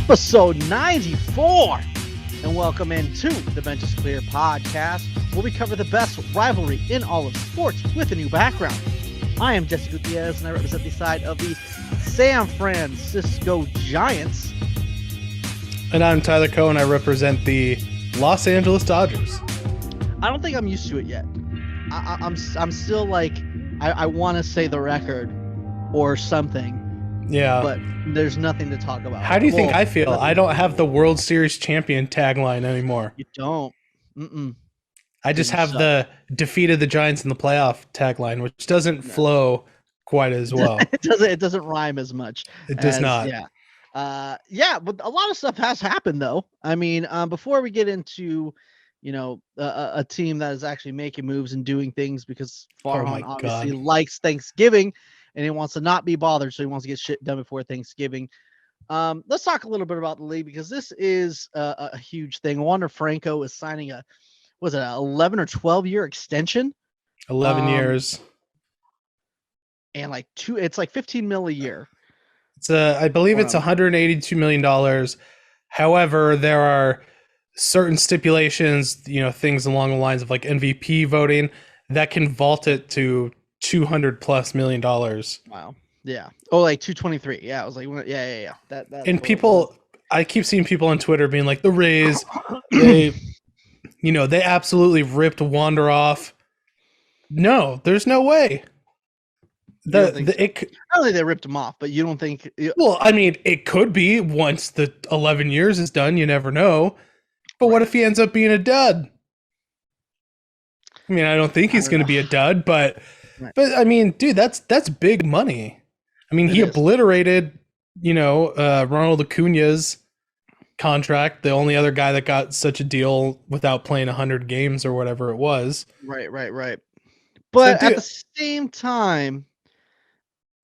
episode 94. And welcome into the Bench is Clear podcast, where we cover the best rivalry in all of sports with a new background. I am Jesse Gutierrez, and I represent the side of the San Francisco Giants. And I'm Tyler Cohen. I represent the Los Angeles Dodgers. I don't think I'm used to it yet. I'm still like, I want to say the record or something. Yeah. But there's nothing to talk about. How do you think I feel? I don't have the World Series champion tagline anymore. You don't. Mm-mm. I just have the defeated the Giants in the playoff tagline, which doesn't flow quite as well. It doesn't rhyme as much. It does not. Yeah. But a lot of stuff has happened, though. I mean, before we get into, a team that is actually making moves and doing things, because Farhan obviously likes Thanksgiving and he wants to not be bothered, so he wants to get shit done before Thanksgiving. Let's talk a little bit about the league, because this is a huge thing. Wander Franco is signing an 11 or 12 year extension? 11 years. And it's like 15 mil a year. I believe it's $182 million. However, there are certain stipulations, things along the lines of like MVP voting that can vault it to $200+ million. Wow. Yeah. Oh, like 223. Yeah. I was like, yeah. That and people, I keep seeing people on Twitter being like, the Rays, they absolutely ripped Wander off. No, there's no way. I don't think they ripped him off, but you don't think? Well, I mean, it could be once the 11 years is done. You never know. But what if he ends up being a dud? I mean, I don't think he's going to be a dud, but I mean, dude, that's big money. I mean, he obliterated, Ronald Acuna's contract, the only other guy that got such a deal without playing 100 games or whatever it was. Right. But at the same time,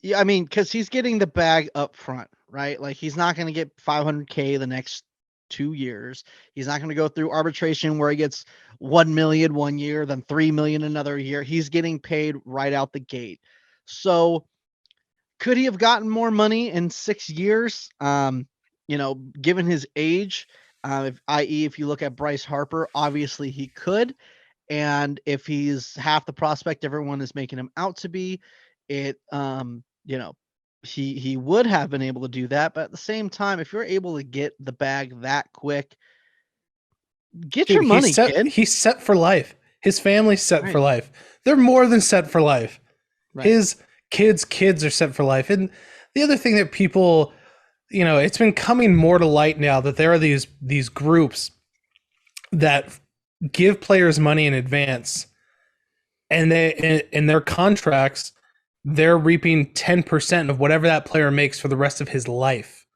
yeah, I mean, because he's getting the bag up front, right? Like, he's not going to get $500K the next 2 years. He's not going to go through arbitration where he gets $1 million 1 year, then $3 million another year. He's getting paid right out the gate. So could he have gotten more money in 6 years? Given his age, if you look at Bryce Harper, obviously he could. And if he's half the prospect everyone is making him out to be, he would have been able to do that. But at the same time, if you're able to get the bag that quick, get your money, kid. He's set for life. His family's set for life. They're more than set for life. Right. His kids are set for life. And the other thing that people, it's been coming more to light now that there are these groups that give players money in advance, and they in their contracts, they're reaping 10% of whatever that player makes for the rest of his life.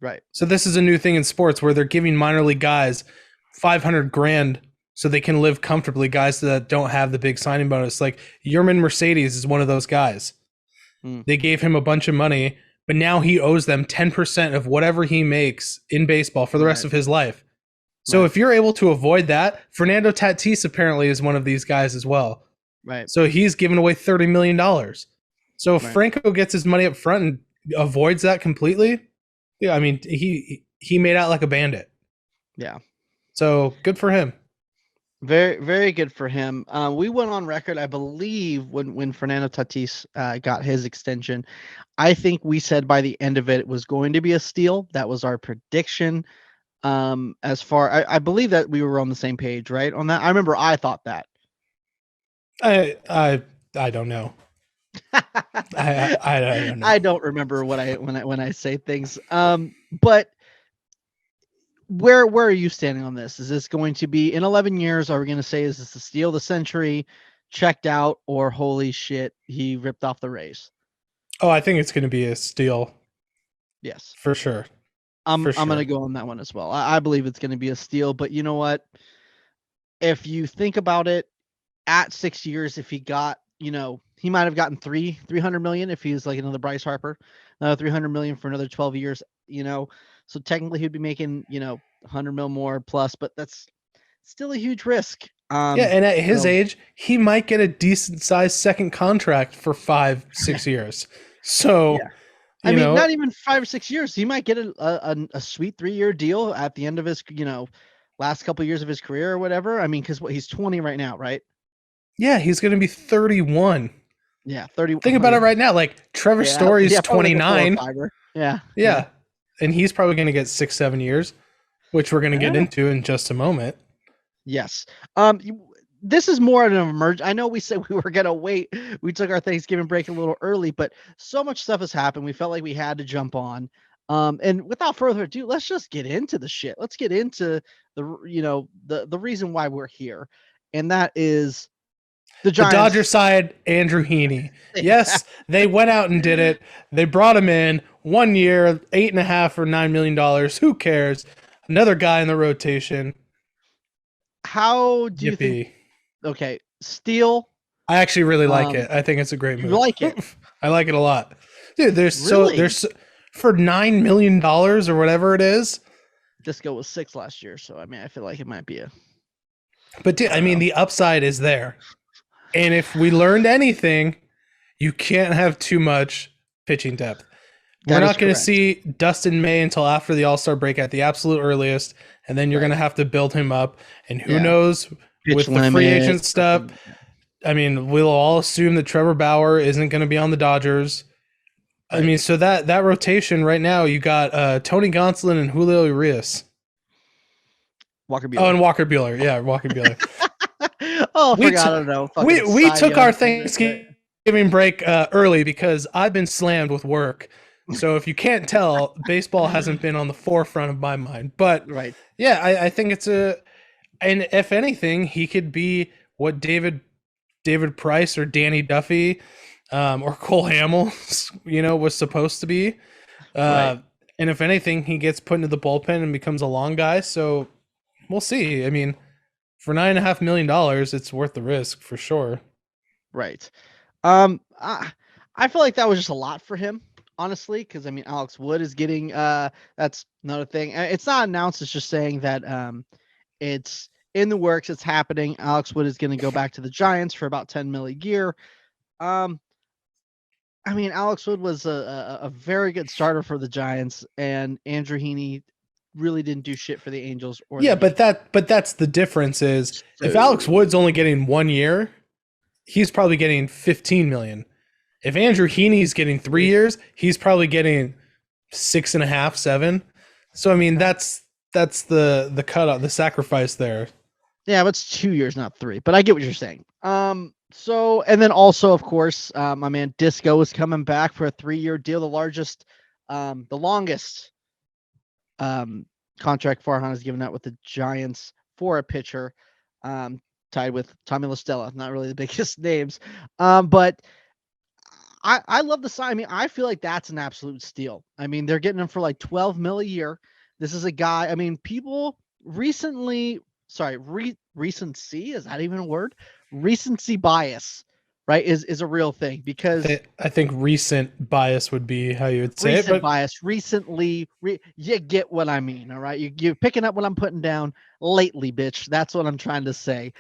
Right. So this is a new thing in sports where they're giving minor league guys $500,000 so they can live comfortably. Guys that don't have the big signing bonus, like Yerman Mercedes is one of those guys. They gave him a bunch of money, but now he owes them 10% of whatever he makes in baseball for the rest of his life. So if you're able to avoid that, Fernando Tatis apparently is one of these guys as well. Right. So he's giving away $30 million. So if Franco gets his money up front and avoids that completely, I mean, he made out like a bandit. Yeah. So good for him. Very, very good for him. We went on record, I believe, when Fernando Tatis got his extension. I think we said by the end of it was going to be a steal. That was our prediction. I believe that we were on the same page, right? On that, I remember I thought that. I don't know. I don't know. I don't remember when I say things. But where are you standing on this? Is this going to be in 11 years? Are we going to say, is this the steal of the century, checked out, or holy shit, he ripped off the Rays? Oh, I think it's going to be a steal. Yes, for sure. I'm going to go on that one as well. I believe it's going to be a steal, but you know what? If you think about it, at 6 years, if he got, he might have gotten $300 million if he's like another Bryce Harper, another $300 million for another 12 years, so technically he'd be making, 100 mil more plus, but that's still a huge risk. And at his age, he might get a decent sized second contract for 5-6 years. So, I mean, not even 5 or 6 years. He might get a sweet 3-year deal at the end of his, last couple of years of his career or whatever. I mean, because he's 20 right now, right? Yeah, he's going to be 31. Yeah, 30. Think about it right now. Like Trevor Story's 29. Yeah. And he's probably going to get 6-7 years, which we're going to get into in just a moment. Yes. This is more of an emergency. I know we said we were going to wait. We took our Thanksgiving break a little early, but so much stuff has happened. We felt like we had to jump on. And without further ado, let's just get into the shit. Let's get into the reason why we're here. And that is the Giants. The Dodger side, Andrew Heaney. Yes, they went out and did it. They brought him in 1 year, $8.5 or $9 million. Who cares? Another guy in the rotation. How do you think? Okay, Steele. I actually really like it. I think it's a great move. You like it? I like it a lot, dude. There's for $9 million or whatever it is. Disco was 6 last year, so I mean, I feel like it might be a. But dude, I mean, the upside is there, and if we learned anything, you can't have too much pitching depth. We're not going to see Dustin May until after the All-Star break at the absolute earliest, and then you're going to have to build him up. And who knows with the free agent stuff? I mean, we'll all assume that Trevor Bauer isn't going to be on the Dodgers. Right. I mean, so that rotation right now, you got Tony Gonsolin and Julio Urias. Walker Buehler. Oh, and Walker Buehler. Yeah, Walker Buehler. I don't know. We took our Thanksgiving break early because I've been slammed with work. So if you can't tell, baseball hasn't been on the forefront of my mind. But yeah, I think it's and if anything, he could be what David Price or Danny Duffy or Cole Hamels, was supposed to be. And if anything, he gets put into the bullpen and becomes a long guy. So we'll see. I mean, for $9.5 million, it's worth the risk for sure. Right. I feel like that was just a lot for him, honestly, because I mean, Alex Wood is getting that's another thing. It's not announced. It's just saying that it's in the works. It's happening. Alex Wood is going to go back to the Giants for about $10 million a year. I mean, Alex Wood was a very good starter for the Giants, and Andrew Heaney really didn't do shit for the Angels. But that's the difference is if Alex Wood's only getting 1 year, he's probably getting $15 million. If Andrew Heaney's getting 3 years, he's probably getting 6.5, 7. So I mean, that's the cutoff, the sacrifice there. Yeah, but it's 2 years, not 3. But I get what you're saying. So, and then also, of course, my man Disco is coming back for a 3-year deal, the longest contract Farhan has given out with the Giants for a pitcher, tied with Tommy La Stella. Not really the biggest names, but I love the sign. I mean, I feel like that's an absolute steal. I mean, they're getting him for like $12 million a year. This is a guy. I mean, people recency, is that even a word? Recency bias, right, is a real thing, because I think recent bias would be how you would say recent bias. Recently, you get what I mean, all right? You're picking up what I'm putting down. Lately, bitch. That's what I'm trying to say.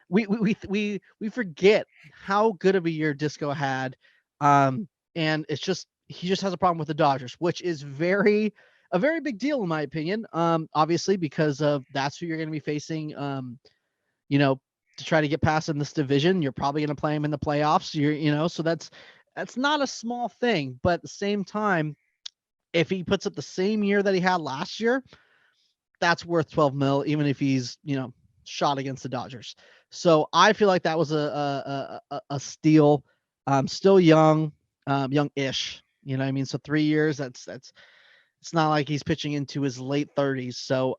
We forget how good of a year Disco had, and it's just he just has a problem with the Dodgers, which is a very big deal in my opinion. Obviously because of that's who you're going to be facing. To try to get past in this division, you're probably going to play him in the playoffs. So that's not a small thing. But at the same time, if he puts up the same year that he had last year, that's worth $12 million, even if he's shot against the Dodgers. So I feel like that was a steal. Still young, young-ish. You know what I mean? So 3 years. That's it's not like he's pitching into his late 30s. So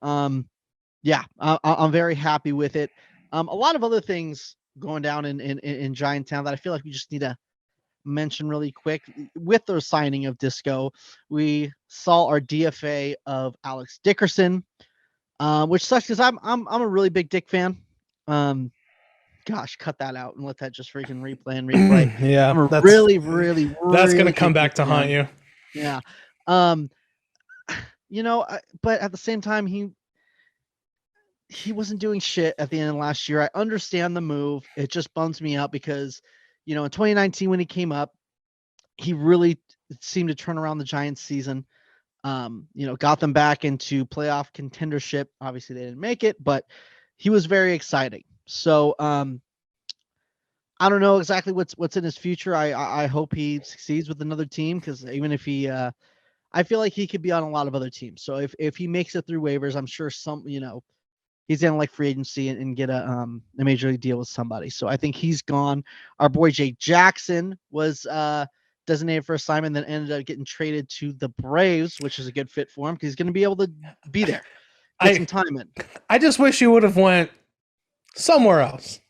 yeah, I'm very happy with it. A lot of other things going down in Giant Town that I feel like we just need to mention really quick. With the signing of Disco, we saw our DFA of Alex Dickerson, which sucks because I'm a really big Dick fan. Gosh, cut that out and let that just freaking replay. Yeah, I'm really that's gonna come back to haunt you. Yeah. But at the same time, he wasn't doing shit at the end of last year. I understand the move. It just bums me out because, in 2019 when he came up, he really seemed to turn around the Giants season. Got them back into playoff contendership. Obviously they didn't make it, but he was very exciting. So I don't know exactly what's in his future. I hope he succeeds with another team, because even if he I feel like he could be on a lot of other teams. So if he makes it through waivers, I'm sure he's gonna like free agency and get a major league deal with somebody. So I think he's gone. Our boy Jay Jackson was designated for assignment, then ended up getting traded to the Braves, which is a good fit for him because he's gonna be able to be there, get some time in. I just wish you would have went somewhere else,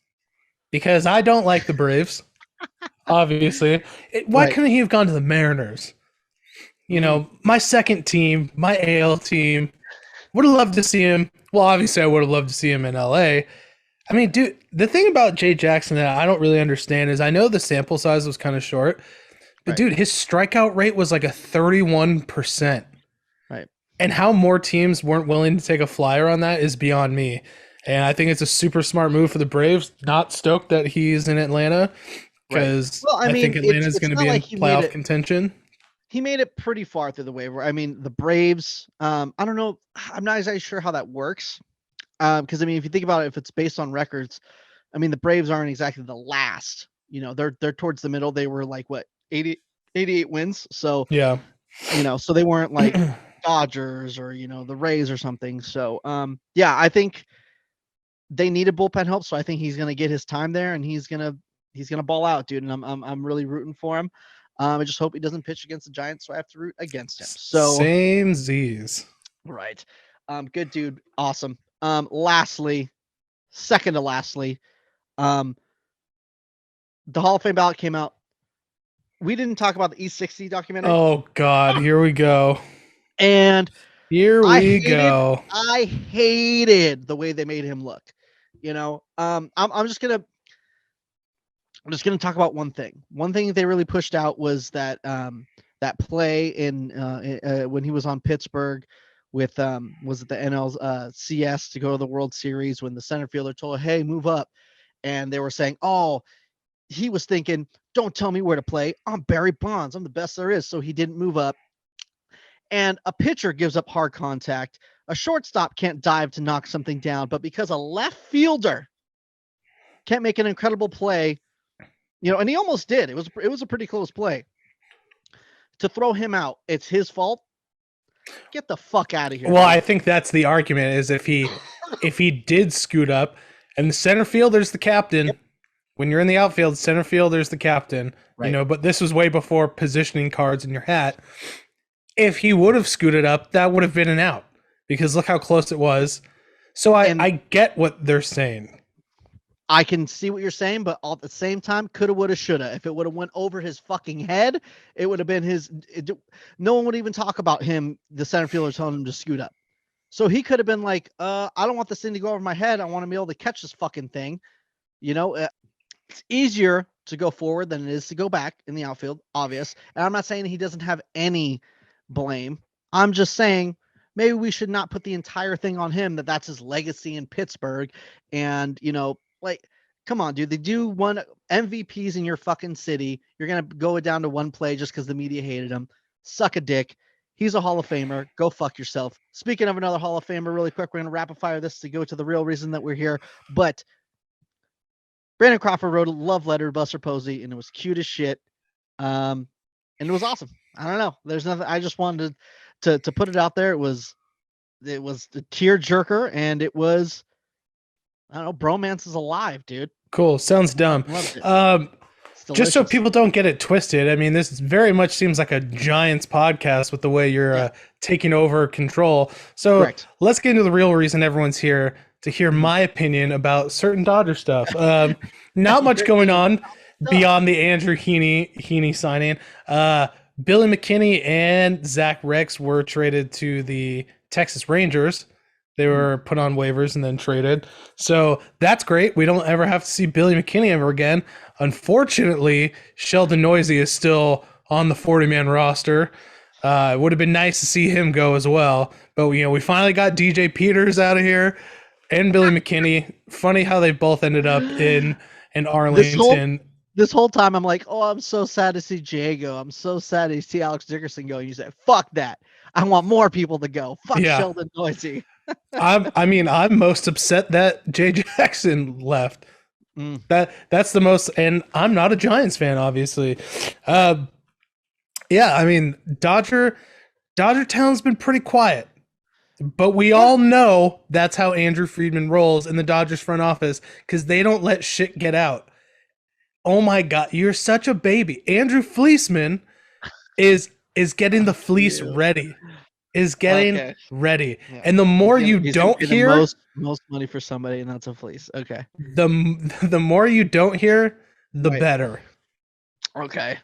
because I don't like the Braves. Obviously, why couldn't he have gone to the Mariners? My second team, my AL team. Would have loved to see him. Well, obviously, I would have loved to see him in LA. I mean, dude, the thing about Jay Jackson that I don't really understand is I know the sample size was kind of short, but dude, his strikeout rate was like a 31%. Right. And how more teams weren't willing to take a flyer on that is beyond me. And I think it's a super smart move for the Braves. Not stoked that he's in Atlanta, because I think Atlanta's going to be in playoff contention. He made it pretty far through the waiver. I mean, the Braves, I don't know. I'm not exactly sure how that works. Because, I mean, if you think about it, if it's based on records, I mean, the Braves aren't exactly the last. They're towards the middle. They were like, 88 wins. So, yeah. So they weren't like Dodgers or, the Rays or something. So, I think they needed bullpen help. So I think he's going to get his time there, and he's going to ball out, dude. And I'm really rooting for him. I just hope he doesn't pitch against the Giants, so I have to root against him. So same Z's. Right. Good dude. Awesome. Second to lastly, the Hall of Fame ballot came out. We didn't talk about the E60 documentary. Oh God, here we go. And I hated the way they made him look. I'm just gonna talk about one thing. One thing they really pushed out was that that play in when he was on Pittsburgh with was it the NLCS to go to the World Series, when the center fielder told, "Hey, move up," and they were saying, "Oh, he was thinking, don't tell me where to play. I'm Barry Bonds. I'm the best there is." So he didn't move up. And a pitcher gives up hard contact. A shortstop can't dive to knock something down, but because a left fielder can't make an incredible play, and he almost did. It was a pretty close play. To throw him out, it's his fault. Get the fuck out of here. Well, I think that's the argument, is if he did scoot up, and the center fielder's the captain. Yep. When you're in the outfield, center fielder's the captain. Right. But this was way before positioning cards in your hat. If he would have scooted up, that would have been an out, because look how close it was. So I get what they're saying. I can see what you're saying, but at the same time, coulda, woulda, shoulda. If it would have went over his fucking head, it would have been no one would even talk about him, the center fielder, telling him to scoot up. So he could have been like, I don't want this thing to go over my head. I want to be able to catch this fucking thing. It's easier to go forward than it is to go back in the outfield, obvious. And I'm not saying he doesn't have any blame. I'm just saying maybe we should not put the entire thing on him, that's his legacy in Pittsburgh. And, come on, dude. They do one MVPs in your fucking city. You're going to go down to one play just because the media hated him. Suck a dick. He's a Hall of Famer. Go fuck yourself. Speaking of another Hall of Famer, really quick, we're going to rapid fire this to go to the real reason that we're here. But Brandon Crawford wrote a love letter to Buster Posey, and it was cute as shit. And it was awesome. I don't know. There's nothing. I just wanted to put it out there. It was the tear jerker, and it was, I don't know, bromance is alive, dude. Cool. Sounds dumb. Just so people don't get it twisted, I mean, this very much seems like a Giants podcast with the way you're taking over control. So Correct. Let's get into the real reason everyone's here, to hear my opinion about certain Dodger stuff. Not much going on beyond the Andrew Heaney signing. Billy McKinney and Zach Rex were traded to the Texas Rangers. They were put on waivers and then traded. So that's great. We don't ever have to see Billy McKinney ever again. Unfortunately, Sheldon Noisy is still on the 40-man roster. It would have been nice to see him go as well. But, we finally got DJ Peters out of here and Billy McKinney. Funny how they both ended up in Arlington. this whole time I'm like, oh, I'm so sad to see Jay go. I'm so sad to see Alex Dickerson go. And you said, fuck that. I want more people to go. Fuck Sheldon Noisy. I'm most upset that Jay Jackson left. That's the most, and I'm not a Giants fan, obviously. Yeah, I mean, Dodger Town's been pretty quiet, but we all know that's how Andrew Freeman rolls in the Dodgers front office because they don't let shit get out. Oh my God, you're such a baby. Andrew Fleeceman is getting the fleece ready. Is getting ready. Yeah. And the more you don't hear most money for somebody, and that's a fleece. Okay. The more you don't hear, the better. Okay.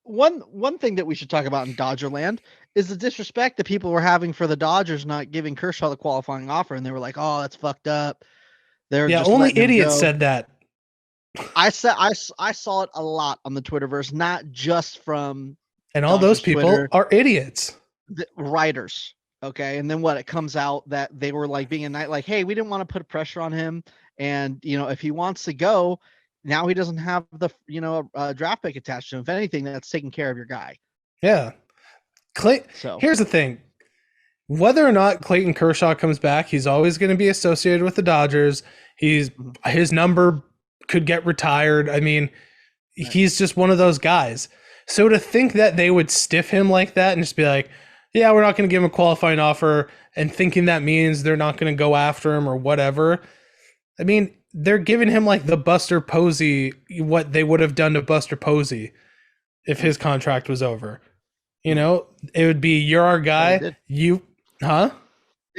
One thing that we should talk about in Dodgerland is the disrespect that people were having for the Dodgers not giving Kershaw the qualifying offer, and they were like, "Oh, that's fucked up." Just only idiots said that. I saw it a lot on the Twitterverse, not just from. And all Dodgers those people Twitter, are idiots. The writers. Okay. And then it comes out that they were like being a night like, hey, we didn't want to put pressure on him. And, if he wants to go, now he doesn't have the, draft pick attached to him. If anything, that's taking care of your guy. Yeah. Here's the thing. Whether or not Clayton Kershaw comes back, he's always going to be associated with the Dodgers. His number could get retired. I mean, he's just one of those guys. So to think that they would stiff him like that and just be like, yeah, we're not going to give him a qualifying offer, and thinking that means they're not going to go after him or whatever. I mean, they're giving him like the Buster Posey, what they would have done to Buster Posey if his contract was over. It would be, you're our guy. It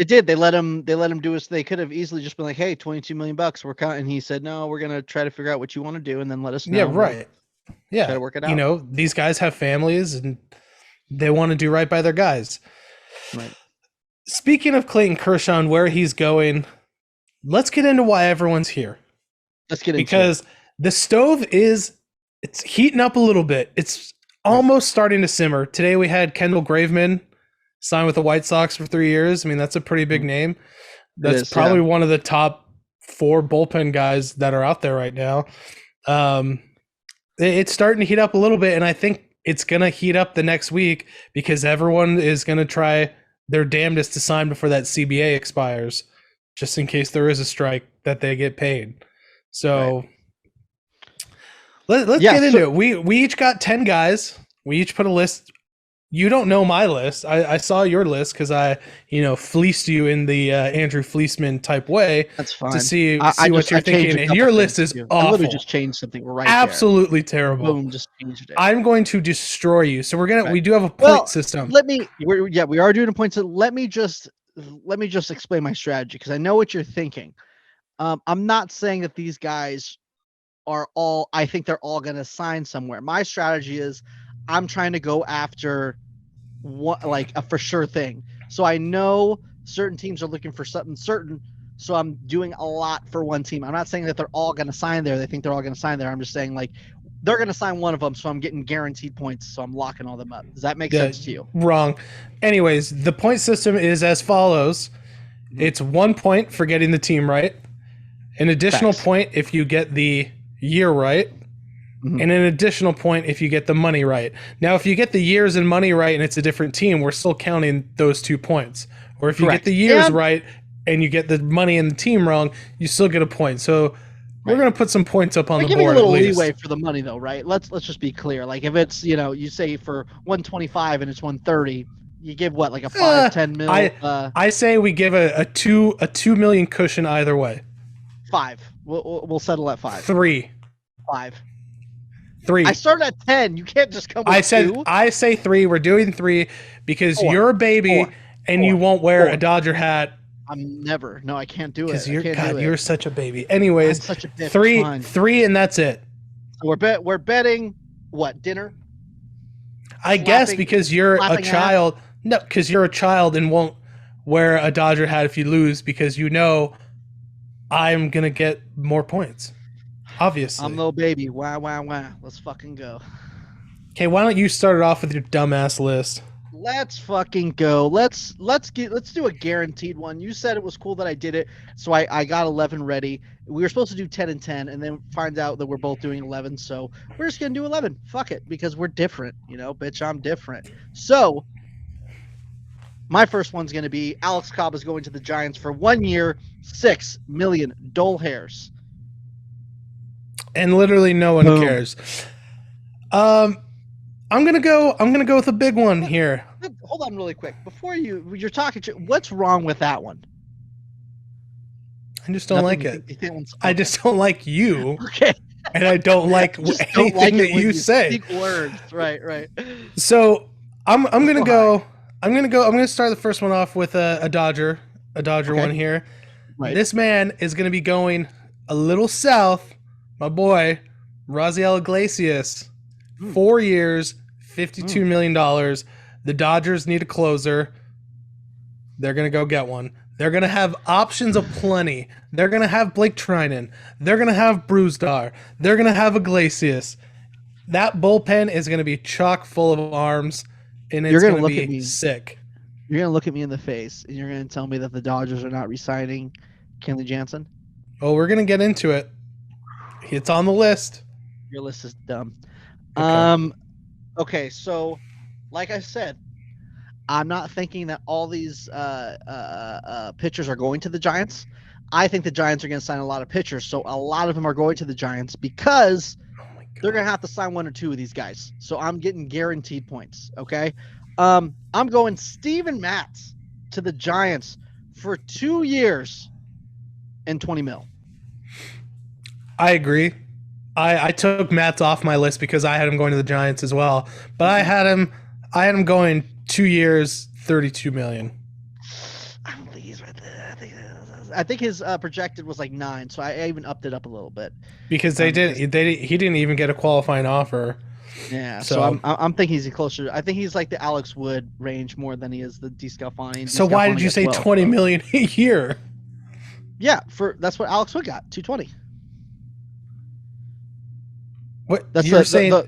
did. They let him do this. They could have easily just been like, hey, $22 million we're counting. And he said, no, we're going to try to figure out what you want to do and then let us know. Yeah, right. Yeah. Try to work it out. These guys have families and they want to do right by their guys. Right. Speaking of Clayton Kershaw and where he's going, let's get into why everyone's here. Let's get into because the stove it's heating up a little bit. It's almost starting to simmer. Today we had Kendall Graveman sign with the White Sox for 3 years. I mean, that's a pretty big name. That's probably one of the top 4 bullpen guys that are out there right now. It's starting to heat up a little bit, and I think it's going to heat up the next week because everyone is going to try their damnedest to sign before that CBA expires, just in case there is a strike that they get paid. So let's get into it. We each got 10 guys. We each put a list. You don't know my list. I saw your list because I, fleeced you in the Andrew Fleeceman type way. That's fine. To see what you're thinking. And your list is awful. I literally just changed something right Absolutely terrible. Boom, just changed it. I'm going to destroy you. So we do have a point system. We are doing a point system. Let me just explain my strategy because I know what you're thinking. I'm not saying that these guys I think they're all going to sign somewhere. My strategy is I'm trying to go after like a for sure thing. So I know certain teams are looking for something certain. So I'm doing a lot for one team. I'm not saying that they're all going to sign there. They think they're all going to sign there. I'm just saying like they're going to sign one of them. So I'm getting guaranteed points. So I'm locking all them up. Does that make sense to you? Wrong. Anyways, the point system is as follows. It's 1 point for getting the team right. An additional point if you get the year right. And an additional point if you get the money right. Now, if you get the years and money right and it's a different team, we're still counting those 2 points. Or if you get the years right and you get the money and the team wrong, you still get a point. So we're going to put some points up on the board. Give a little leeway for the money, though, right? Let's just be clear. Like if it's you say for 125 and it's 130, you give what, like a 5-10 mil? I say we give a 2 million cushion either way. 5. We'll settle at 5. 3. 5. 3. I started at 10. You can't just come with 2. I say 3. We're doing 3 because 4. You're a baby and 4. You won't wear 4. A Dodger hat. I'm never. No, I can't do it. Because you're such a baby. Anyways, such a bitch. 3 and that's it. So we're betting what, dinner? I guess because you're a child. Half? No, because you're a child and won't wear a Dodger hat if you lose because I'm gonna get more points. Obviously. I'm little baby. Wow. Let's fucking go. Okay, why don't you start it off with your dumbass list? Let's fucking go. Let's do a guaranteed one. You said it was cool that I did it, so I got 11 ready. We were supposed to do 10 and 10, and then find out that we're both doing 11. So we're just gonna do 11. Fuck it, because we're different. Bitch, I'm different. So my first one's gonna be Alex Cobb is going to the Giants for 1 year, $6 million dole hairs, and literally no one cares. I'm gonna go with a big one here. Hold on, really quick. Before you're talking, what's wrong with that one? I just don't like it. Okay. I just don't like you. Okay. And I don't like anything that you say. Speak words. Right. So I'm gonna start the first one off with a Dodger one here. Right. This man is gonna be going a little south. My boy, Raziel Iglesias. 4 years, $52 million. The Dodgers need a closer. They're going to go get one. They're going to have options aplenty. They're going to have Blake Trinan. They're going to have Brewstar. They're going to have Iglesias. That bullpen is going to be chock full of arms, and it's going to be sick. You're going to look at me in the face, and you're going to tell me that the Dodgers are not re-signing Kenley Jansen? Oh, we're going to get into it. It's on the list. Your list is dumb. Okay, so like I said, I'm not thinking that all these pitchers are going to the Giants. I think the Giants are going to sign a lot of pitchers, so a lot of them are going to the Giants because they're going to have to sign one or two of these guys. So I'm getting guaranteed points, okay? I'm going Steven Matz to the Giants for 2 years and $20 million. I agree. I took Matz off my list because I had him going to the Giants as well. But I had him going 2 years, $32 million. I don't think he's right there. I think his projected was like 9, so I even upped it up a little bit. Because he didn't even get a qualifying offer. Yeah, so I'm thinking he's closer. I think he's like the Alex Wood range more than he is the DeSclafani. So why did you say $20 million a year? Yeah, that's what Alex Wood got, $220. What you're saying?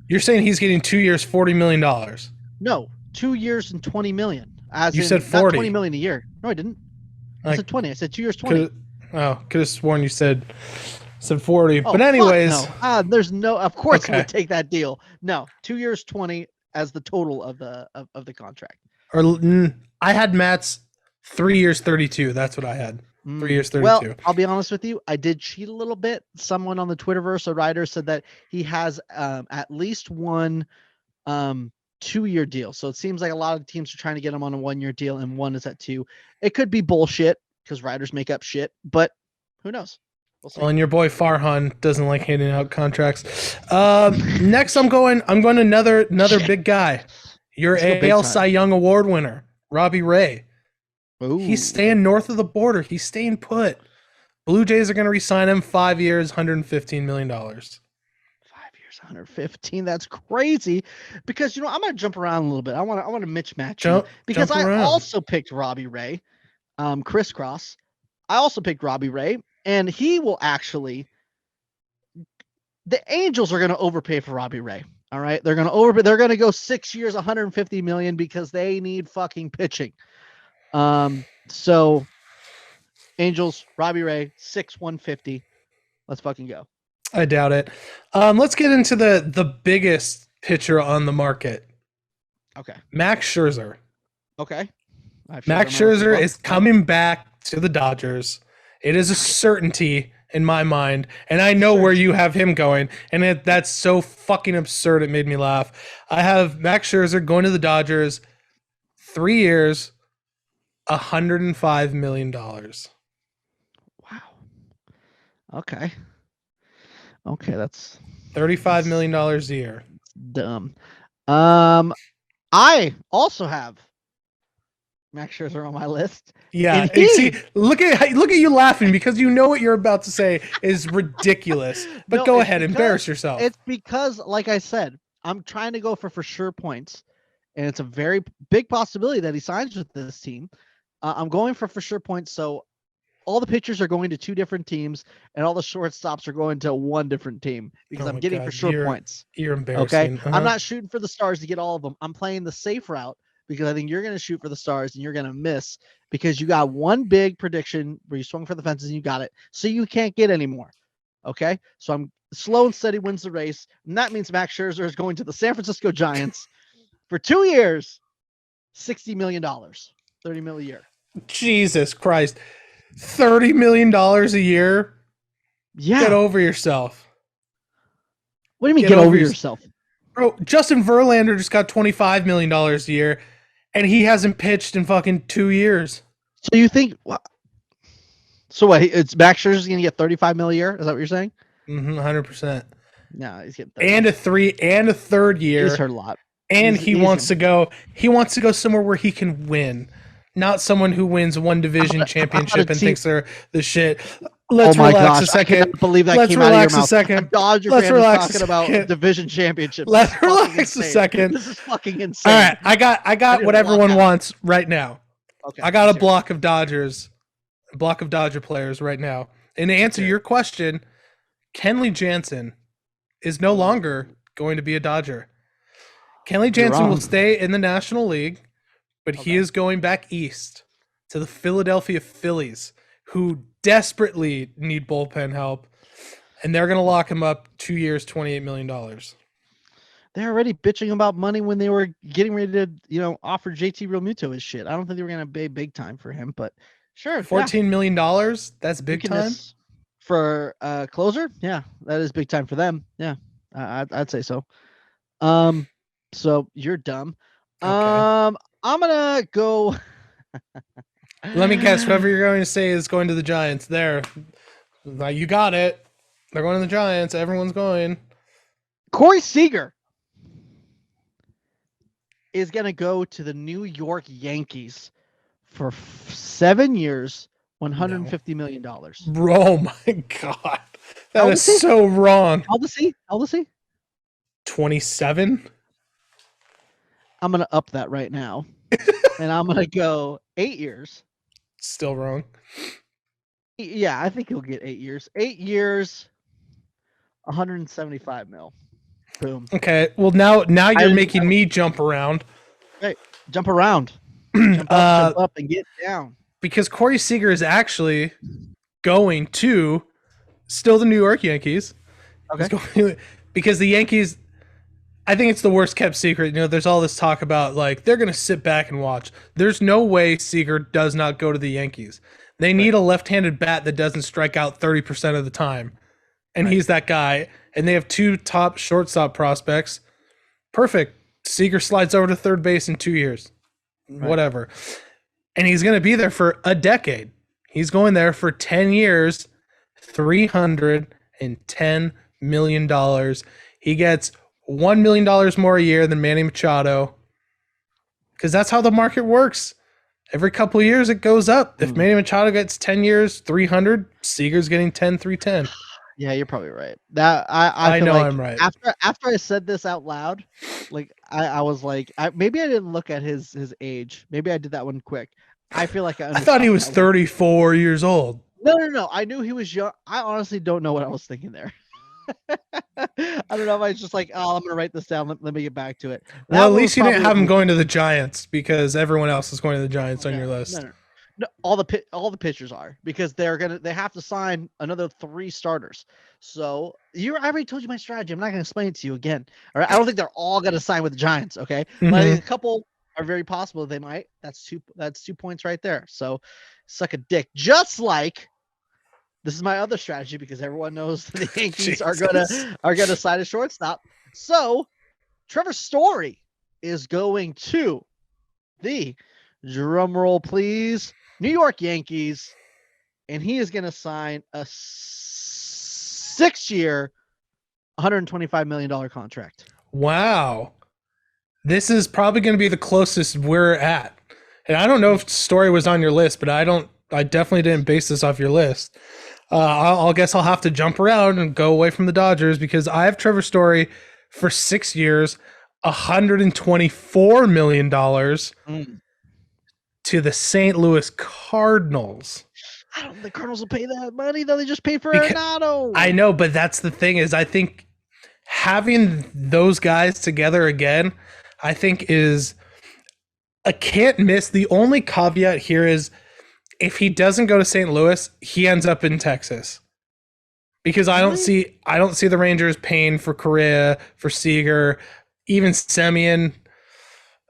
You're saying he's getting 2 years, $40 million. No, 2 years and $20 million. You said 40. $20 million a year. No, I didn't. I said 20. I said 2 years, 20. Could have sworn you said 40. But anyways, no. There's no. Of course, he would take that deal. No, 2 years, 20 as the total of the contract. Or I had Matt's 3 years, 32. That's what I had. 3 years, 32. Well, I'll be honest with you. I did cheat a little bit. Someone on the Twitterverse, a writer, said that he has at least one 2-year deal. So it seems like a lot of teams are trying to get him on a 1-year deal, and one is at 2. It could be bullshit because writers make up shit, but who knows? We'll see. Well, and your boy Farhan doesn't like handing out contracts. Next, I'm going another big guy. Your AL Cy Young Award winner, Robbie Ray. Ooh. He's staying north of the border. He's staying put. Blue Jays are going to re-sign him 5 years, $115 million. 5 years, 115. That's crazy. Because I'm going to jump around a little bit. I want to mismatch you because I also picked Robbie Ray, crisscross. I also picked Robbie Ray, and he will actually. The Angels are going to overpay for Robbie Ray. All right, they're going to overpay. They're going to go 6 years, $150 million because they need fucking pitching. So Angels, Robbie Ray, 150. Let's fucking go. I doubt it. Let's get into the biggest pitcher on the market. Okay. Max Scherzer. Okay. Max Scherzer is coming back to the Dodgers. It is a certainty in my mind, and I know where you have him going, and that's so fucking absurd it made me laugh. I have Max Scherzer going to the Dodgers, 3 years, $105 million. Wow. Okay, that's $35 million a year. Dumb. I also have Max Scherzer on my list. Yeah, see, look at you laughing because you know what you're about to say is ridiculous. But go ahead, embarrass yourself. It's because, like I said, I'm trying to go for sure points, and it's a very big possibility that he signs with this team. I'm going for sure points, so all the pitchers are going to 2 different teams, and all the shortstops are going to 1 different team because I'm getting for sure points. You're embarrassing. Okay, I'm not shooting for the stars to get all of them. I'm playing the safe route because I think you're going to shoot for the stars and you're going to miss because you got one big prediction where you swung for the fences and you got it. So you can't get any more. Okay. So I'm slow and steady wins the race. And that means Max Scherzer is going to the San Francisco Giants for 2 years, $60 million, $30 million a year. Jesus Christ. $30 million a year? Yeah. Get over yourself. What do you mean get over yourself? Bro, Justin Verlander just got $25 million a year, and he hasn't pitched in fucking 2 years. So you think... So what? It's Max Scherzer's going to get $35 million a year? Is that what you're saying? 100%. No, he's getting 30. And a third year. He's hurt a lot. And he wants to go somewhere where he can win. Not someone who wins one division championship and thinks they're the shit. Let's relax a second. I cannot believe that Let's came out of your mouth. A second. A Dodger fan is talking about division championships. Let's relax a second. This is fucking insane. All right, I got what everyone wants right now. Okay, I got a block of Dodger players right now. And to answer your question, Kenley Jansen is no longer going to be a Dodger. Kenley Jansen will stay in the National League, but he is going back east to the Philadelphia Phillies, who desperately need bullpen help, and they're going to lock him up 2 years, $28 million. They're already bitching about money when they were getting ready to, offer JT Realmuto his shit. I don't think they were going to pay big time for him, but sure. $14 million? That's big time? For a closer? Yeah, that is big time for them. Yeah, I'd say so. So you're dumb. Okay. I'm going to go... Let me guess. Whoever you're going to say is going to the Giants. There. You got it. They're going to the Giants. Everyone's going. Cory Seeger is going to go to the New York Yankees for 7 years, $150 million. Oh, my God. That is so wrong. How old is he? 27? I'm going to up that right now. And I'm going to go 8 years. Still wrong. Yeah, I think he'll get 8 years. 8 years, $175 million. Boom. Okay. Well, now you're making me jump around. Hey, jump around. Jump up and get down. Because Cory Seeger is actually going to still the New York Yankees. Okay. Because the Yankees, I think it's the worst kept secret. There's all this talk about they're going to sit back and watch. There's no way Seager does not go to the Yankees. They need a left-handed bat that doesn't strike out 30% of the time. And he's that guy. And they have 2 top shortstop prospects. Perfect. Seager slides over to third base in 2 years. Whatever. And he's going to be there for a decade. He's going there for 10 years, $310 million. He gets $1 million more a year than Manny Machado, because that's how the market works. Every couple of years it goes up. If Manny Machado gets 10 years, 300, Seager's getting 10, 310. Yeah, you're probably right. That I know I'm right. After I said this out loud, I was like, maybe I didn't look at his age. Maybe I did that one quick. I feel like I thought he was 34 years old. No. I knew he was young. I honestly don't know what I was thinking there. I don't know if I was just like, I'm gonna write this down. Let me get back to it. Well, at least you didn't have him going to the Giants, because everyone else is going to the Giants on your list. No, all the pitchers are, because they have to sign another 3 starters. So I already told you my strategy. I'm not gonna explain it to you again. All right. I don't think they're all gonna sign with the Giants. Okay. Mm-hmm. But a couple are very possible they might. That's 2 points right there. So suck a dick. Just like this is my other strategy, because everyone knows the Yankees are gonna sign a shortstop. So Trevor Story is going to the, drum roll please, New York Yankees, and he is gonna sign a 6-year, $125 million contract. Wow. This is probably going to be the closest we're at. And I don't know if Story was on your list, but I definitely didn't base this off your list. I'll guess I'll have to jump around and go away from the Dodgers, because I have Trevor Story for 6 years, $124 million to the St. Louis Cardinals. I don't think the Cardinals will pay that money, though. They just paid for Arenado. I know, but that's the thing, is I think having those guys together again, I think is a can't miss. The only caveat here is if he doesn't go to St. Louis, he ends up in Texas. Because I don't see the Rangers paying for Correa, for Seeger, even Simeon.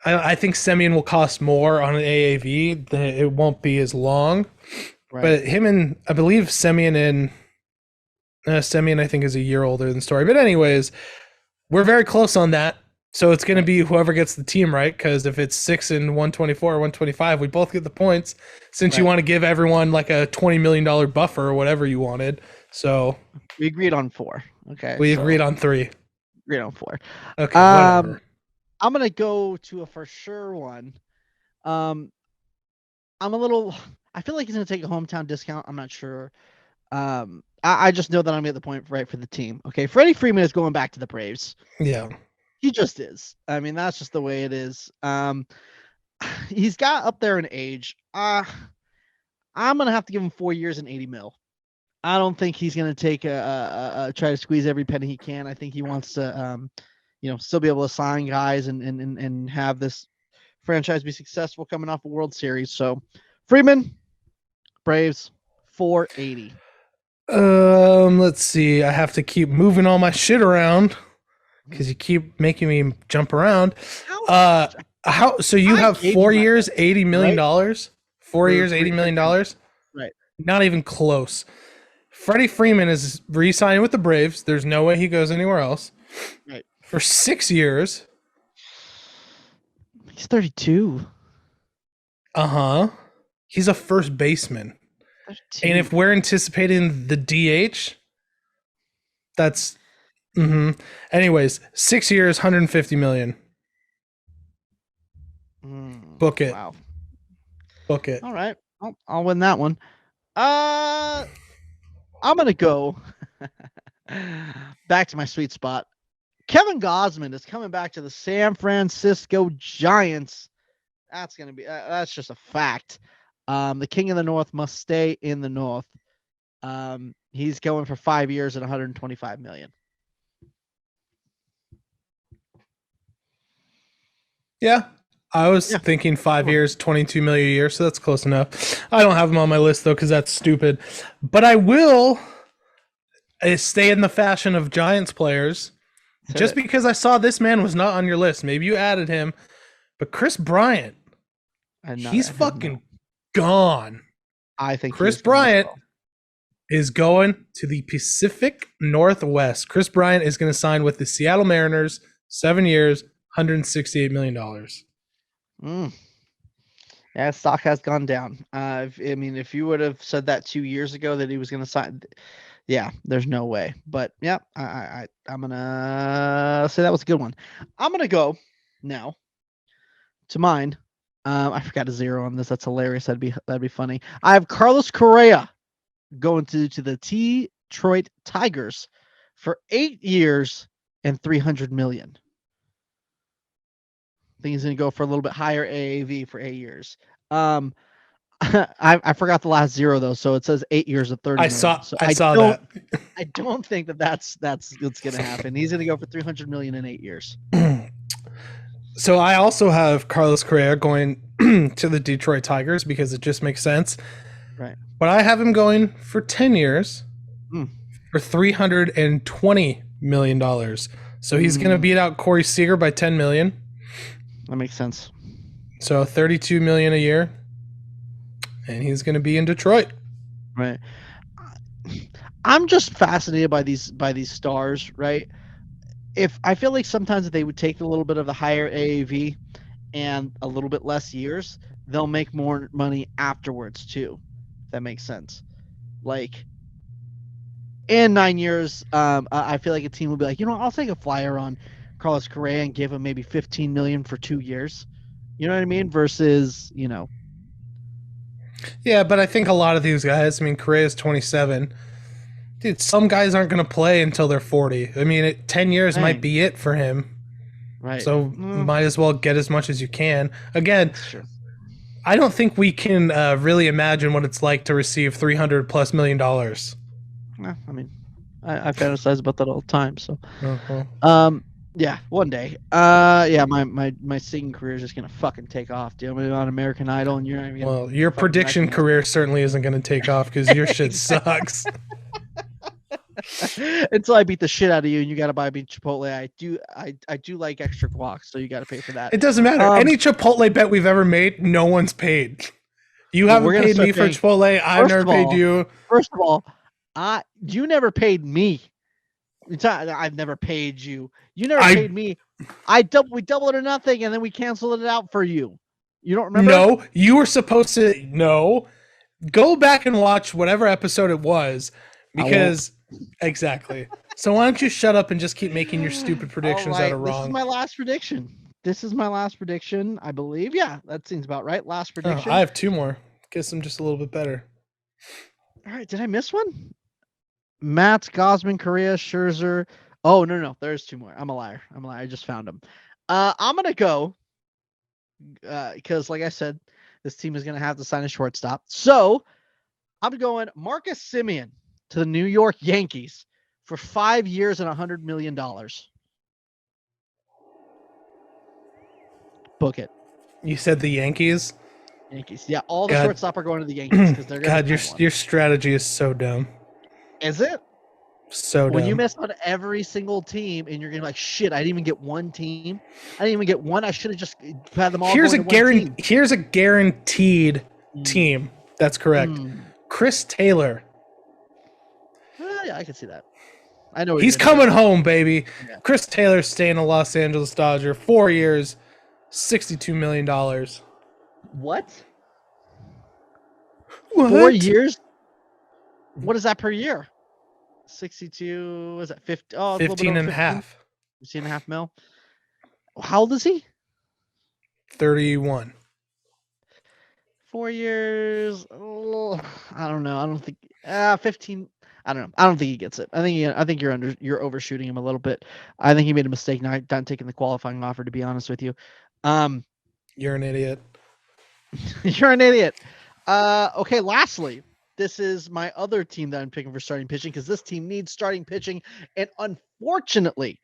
I think Simeon will cost more on an AAV. It won't be as long. Right. But him and I believe Simeon I think is a year older than Story. But anyways, we're very close on that. So it's going to be whoever gets the team right, because if it's 6 and 124 or 125, we both get the points. Since you want to give everyone like a $20 million buffer or whatever you wanted. So we agreed on 4. Okay. We agreed on 3. Agreed on 4. Okay. Whatever. I'm gonna go to a for sure one. I feel like he's gonna take a hometown discount. I'm not sure. I just know that I'm at the point right for the team. Okay, Freddie Freeman is going back to the Braves. Yeah. He just is. I mean, that's just the way it is. He's got up there in age. I'm gonna have to give him 4 years and 80 mil. I don't think he's gonna take try to squeeze every penny he can. I think he wants to, still be able to sign guys and have this franchise be successful coming off a World Series. So, Freeman, Braves, 480. Let's see. I have to keep moving all my shit around because you keep making me jump around. So you have 4 years, $80 million. Right? 4 years, $80 million. Right. Not even close. Freddie Freeman is re-signing with the Braves. There's no way he goes anywhere else. Right. For 6 years. He's 32. He's a first baseman. 32. And if we're anticipating the DH, that's Anyways, 6 years, $150 million. Book it. Wow. Book it. All right. I'll win that one. I'm gonna go back to my sweet spot. Kevin Gausman is coming back to the San Francisco Giants. That's gonna be that's just a fact. The King of the North must stay in the North. He's going for 5 years at $125 million. Yeah. I was thinking 5 years, $22 million a year, so that's close enough. I don't have him on my list though, because that's stupid. But I will stay in the fashion of Giants players. Just because I saw this man was not on your list. Maybe you added him. But Chris Bryant, he's fucking gone. I think Chris Bryant is going to the Pacific Northwest. Chris Bryant is going to sign with the Seattle Mariners, 7 years, $168 million. Yeah, stock has gone down. If you would have said that 2 years ago that he was going to sign, there's no way. But yeah, I'm gonna say that was a good one. I'm gonna go now to mine. I forgot a 0 on this. That's hilarious. That'd be funny. I have Carlos Correa going to the Detroit Tigers for 8 years and $300 million. I think he's going to go for a little bit higher AAV for 8 years. I forgot the last 0 though, so it says 8 years of 30. I saw that. I don't think that's what's going to happen. He's going to go for $300 million in 8 years. So I also have Carlos Correa going to the Detroit Tigers because it just makes sense. Right. But I have him going for 10 years for $320 million. So he's going to beat out Cory Seeger by $10 million. That makes sense. So $32 million a year, and he's going to be in Detroit. Right. I'm just fascinated by these stars, right? If I feel like sometimes if they would take a little bit of the higher AAV and a little bit less years, they'll make more money afterwards too. If that makes sense. Like in 9 years, I feel like a team will be like, I'll take a flyer on Carlos Correa and give him maybe $15 million for 2 years. You know what I mean? Versus, Yeah, but I think a lot of these guys, Correa's 27. Dude, some guys aren't going to play until they're 40. 10 years might be it for him. Right. So might as well get as much as you can. Again, I don't think we can really imagine what it's like to receive $300+ million. I fantasize about that all the time. So, Yeah, one day. Yeah, my singing career is just gonna fucking take off, dude. I'm gonna be on American Idol, and you're not even gonna. Well, your prediction recognize career certainly isn't going to take off because your shit sucks. Until I beat the shit out of you, and you gotta buy me Chipotle. I do like extra guac, so you gotta pay for that. It doesn't matter. Any Chipotle bet we've ever made, no one's paid. You haven't paid me for Chipotle. I've never paid you. First of all, you never paid me. I've never paid you. You never paid me. We doubled it or nothing, and then we canceled it out for you. You don't remember? No, you were supposed to. No, go back and watch whatever episode it was, because exactly. So why don't you shut up and just keep making your stupid predictions that are wrong? This is my last prediction. I believe. Yeah, that seems about right. Last prediction. I have two more. Guess I'm just a little bit better. All right, did I miss one? Matt, Gausman, Correa, Scherzer. Oh, no. There's two more. I'm a liar. I just found them. I'm going to go because, like I said, this team is going to have to sign a shortstop. So I'm going Marcus Simeon to the New York Yankees for 5 years and $100 million. Book it. You said the Yankees? Yankees. Yeah, all the shortstop are going to the Yankees because they're going to. God, your strategy is so dumb. Is it? So dumb. When you miss on every single team and you're gonna be like, shit, I didn't even get one team. I didn't even get one. I should have just had them all. Here's a guaranteed team. That's correct. Chris Taylor. Yeah, I can see that. I know he's coming home, baby. Yeah. Chris Taylor staying a Los Angeles Dodger, 4 years, $62 million. What? 4 years? What is that per year? 62, was that 50? Oh, 15 and a half. 15 and a half mil. How old is he? 31. 4 years. Oh, I don't know. I don't think 15. I don't know. I don't think he gets it. I think you're overshooting him a little bit. I think he made a mistake not taking the qualifying offer, to be honest with you. You're an idiot. You're an idiot. Okay, lastly, this is my other team that I'm picking for starting pitching because this team needs starting pitching. And unfortunately,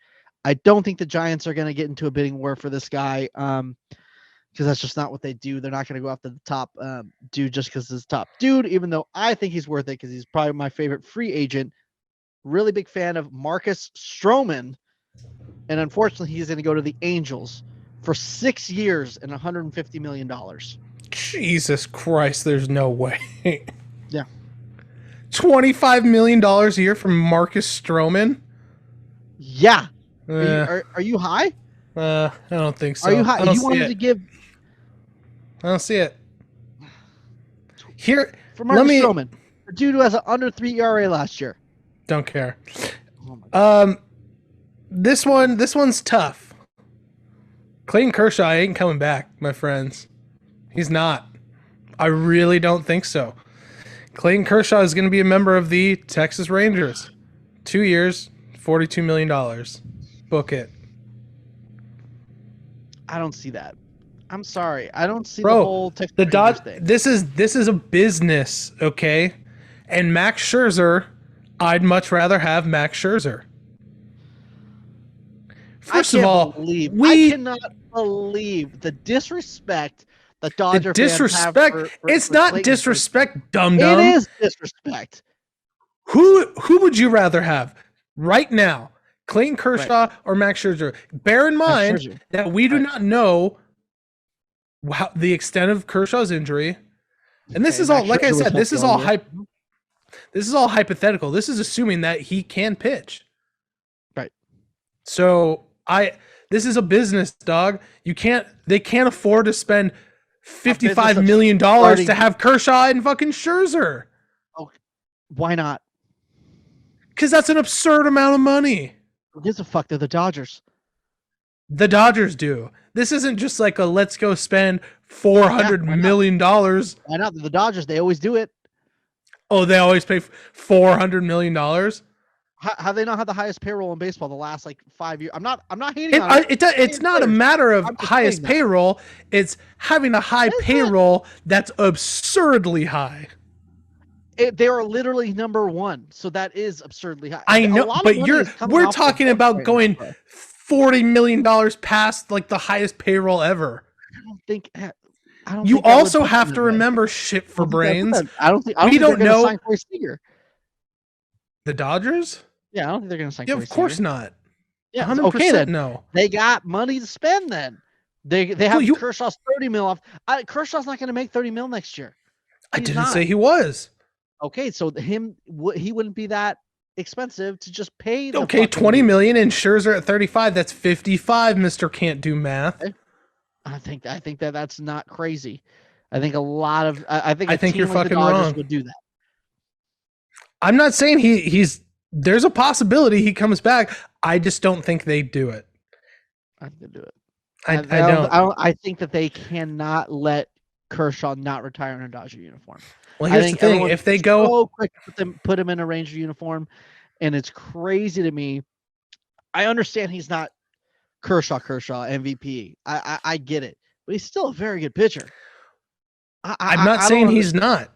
I don't think the Giants are going to get into a bidding war for this guy because that's just not what they do. They're not going to go after the top dude just because he's top dude, even though I think he's worth it because he's probably my favorite free agent. Really big fan of Marcus Stroman. And unfortunately, he's going to go to the Angels for 6 years and $150 million. Jesus Christ, there's no way. Yeah. $25 million a year from Marcus Stroman? Yeah. Are you high? I don't think so. Are you high? You wanted to give... I don't see it. Here, for Marcus Stroman, the dude who has an under 3 ERA last year. Don't care. Oh this one's tough. Clayton Kershaw ain't coming back, my friends. He's not. I really don't think so. Clayton Kershaw is going to be a member of the Texas Rangers. 2 years, $42 million. Book it. I don't see that. I'm sorry. I don't see the whole Texas Rangers thing. This is a business, okay? And Max Scherzer, I'd much rather have Max Scherzer. First of all, I cannot believe the disrespect the Dodger disrespect. Fans have It's not disrespect, dum-dum. It is disrespect. Who would you rather have right now, Clayton Kershaw or Max Scherzer? Bear in mind that we do not know the extent of Kershaw's injury, and this is all, like I said, this is all hypothetical. This is assuming that he can pitch. Right. So this is a business, dog. They can't afford to spend $55 million to have Kershaw and fucking Scherzer. Oh, why not? Because that's an absurd amount of money. Who gives a fuck? They're the Dodgers. The Dodgers do. This isn't just like a let's go spend $400 million. Why not? The Dodgers, they always do it. Oh, they always pay $400 million? Have they not had the highest payroll in baseball the last 5 years? I'm not hating on it. It's not a matter of highest payroll. It's having a high payroll that's absurdly high. They are literally number one, so that is absurdly high. I know, but we're talking about going $40 million past like the highest payroll ever. I don't You think that also would put have them to in that. remember shit for brains. I don't think We they're don't going to know sign Cory Seeger. the Dodgers. Yeah, I don't think they're going to sign Yeah, Cory of course Seager. not. Yeah, 100% okay then. no. They got money to spend then. They have Well, Kershaw's $30 million off. Kershaw's not going to make $30 million next year. I didn't say he was. Okay, so he wouldn't be that expensive to just pay the Okay, $20 million and Scherzer at 35. That's 55. Mr. Can't do math. I think that that's not crazy. I think a lot of I think you're like fucking the Dodgers wrong. would do that. I'm not saying he's. There's a possibility he comes back. I just don't think they do it. I think they do it. I don't. I think that they cannot let Kershaw not retire in a Dodger uniform. Well, here's the thing: if they go so quick to put him in a Ranger uniform, and it's crazy to me. I understand he's not Kershaw MVP. I get it, but he's still a very good pitcher. I'm not saying he's not.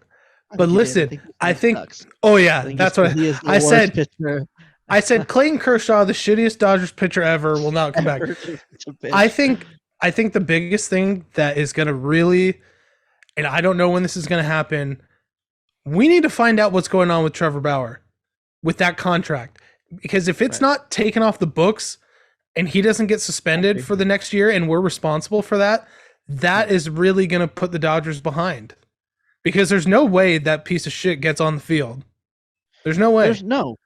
But listen, I think oh yeah, that's what I said. Pitcher. I said Clayton Kershaw, the shittiest Dodgers pitcher ever, will not come back. I think the biggest thing that is going to really, and I don't know when this is going to happen, we need to find out what's going on with Trevor Bauer with that contract. Because if it's not taken off the books and he doesn't get suspended for the next year and we're responsible for that, that is really going to put the Dodgers behind. Because there's no way that piece of shit gets on the field. There's no way. There's no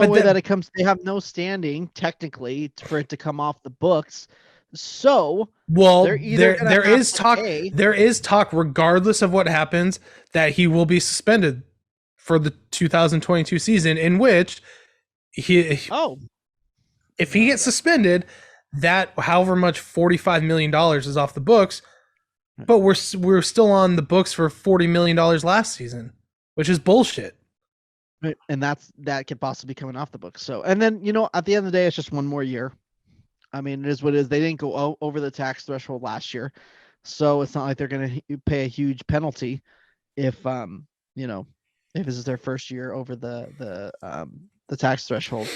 way that it comes. They have no standing technically for it to come off the books. So, well, there is talk. There is talk, regardless of what happens, that he will be suspended for the 2022 season. In which if he gets suspended, that however much $45 million is off the books. But we're still on the books for $40 million last season, which is bullshit. And that could possibly be coming off the books. So, and then, at the end of the day, it's just one more year. I mean, it is what it is. They didn't go over the tax threshold last year. So it's not like they're going to pay a huge penalty if this is their first year over the tax threshold.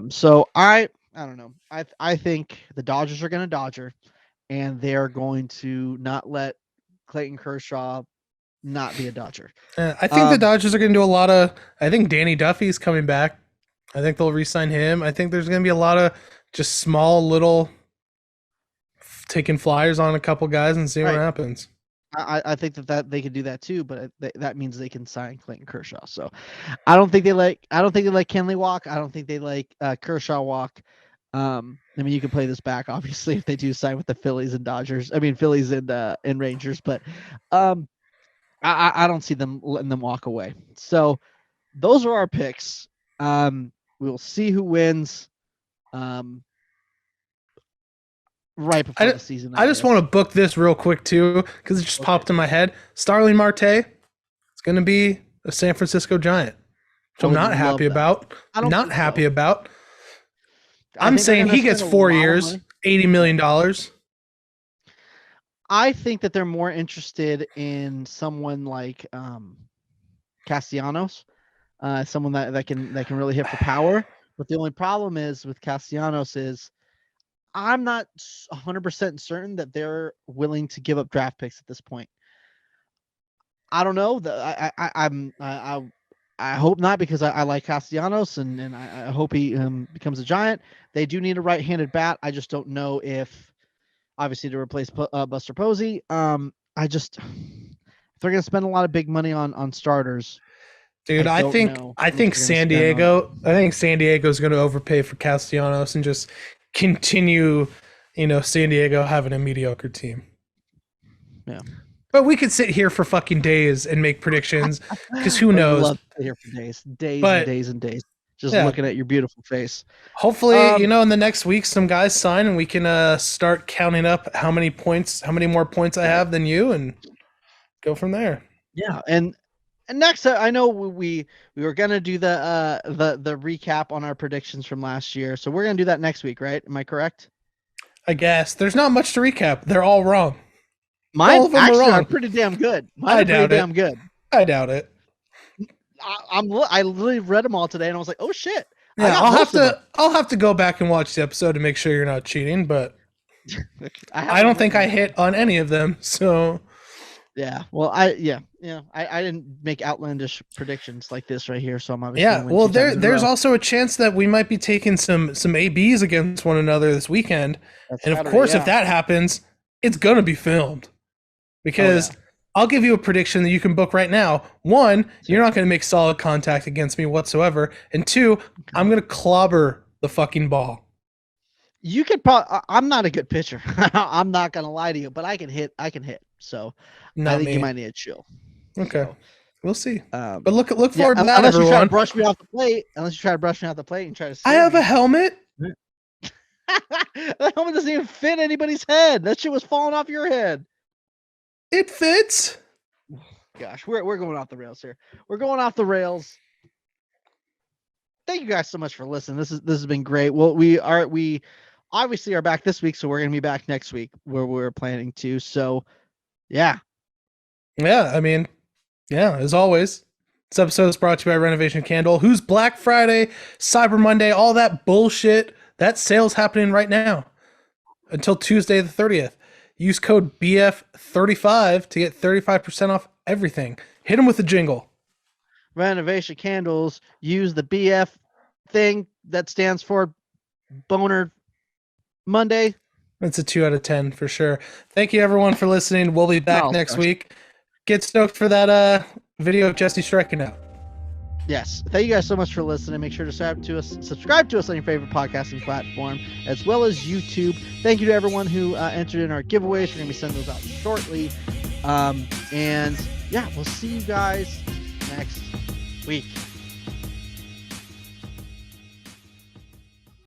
So I don't know. I think the Dodgers are going to Dodger. And they're going to not let Clayton Kershaw not be a Dodger. I think the Dodgers are going to do a lot of. I think Danny Duffy's coming back. I think they'll re-sign him. I think there's going to be a lot of just small little taking flyers on a couple guys and see what happens. I think that they could do that too, but that means they can sign Clayton Kershaw. So I don't think they like Kenley walk. I don't think they like Kershaw walk. I mean, you can play this back, obviously, if they do sign with the Phillies and Dodgers. I mean, Phillies and Rangers, but I don't see them letting them walk away. So those are our picks. We'll see who wins. Right before the season. I just want to book this real quick too, because it just popped in my head. Starling Marte is going to be a San Francisco Giant, which I'm not happy about. Not happy about. I'm saying he gets 4 years, $80 million. I think that they're more interested in someone like Castellanos, someone that can really hit for power. But the only problem is with Castellanos is I'm not 100% certain that they're willing to give up draft picks at this point. I don't know. I hope not, because I like Castellanos and I hope he becomes a Giant. They do need a right-handed bat. I just don't know if, obviously, to replace Buster Posey. If they're going to spend a lot of big money on starters. Dude, I think San Diego is going to overpay for Castellanos and just continue, San Diego having a mediocre team. Yeah. But we could sit here for fucking days and make predictions, because who knows? Love to sit here for days and days, just looking at your beautiful face. Hopefully, in the next week, some guys sign and we can start counting up how many more points I have than you, and go from there. Yeah, and next, I know we were gonna do the recap on our predictions from last year, so we're gonna do that next week, right? Am I correct? I guess there's not much to recap. They're all wrong. Mine actually are pretty damn good. I doubt it. I doubt it. I literally read them all today, and I was like, oh shit, Yeah, I'll have to go back and watch the episode to make sure you're not cheating, but I don't think I hit on any of them. So yeah, well, I didn't make outlandish predictions like this right here, so I'm obviously well, there's also a chance that we might be taking some ABs against one another this weekend, and of course, if that happens, it's gonna be filmed because I'll give you a prediction that you can book right now. One, you're not gonna make solid contact against me whatsoever, and two, I'm gonna clobber the fucking ball. You could probably. I'm not a good pitcher. I'm not gonna lie to you, but I can hit. So I think you might need a chill. Okay, so, we'll see. But look forward to that, unless everyone. You try to brush me off the plate. Unless you try to brush me off the plate and try to. I have a helmet. The helmet doesn't even fit anybody's head. That shit was falling off your head. It fits. Gosh, we're going off the rails here. We're going off the rails. Thank you guys so much for listening. This has been great. Well, we obviously are back this week, so we're gonna be back next week where we're planning to. So, yeah. I mean, as always, this episode is brought to you by Renovation Kendall, who's Black Friday, Cyber Monday, all that bullshit. That sale's happening right now until Tuesday the 30th. Use code BF35 to get 35% off everything. Hit them with the jingle. Renovation Candles. Use the BF thing that stands for Boner Monday. It's a 2 out of 10 for sure. Thank you everyone for listening. We'll be back next week. Get stoked for that video of Jesse striking out. Yes. Thank you guys so much for listening. Make sure to subscribe to us on your favorite podcasting platform, as well as YouTube. Thank you to everyone who entered in our giveaways. We're going to be sending those out shortly. And yeah, we'll see you guys next week.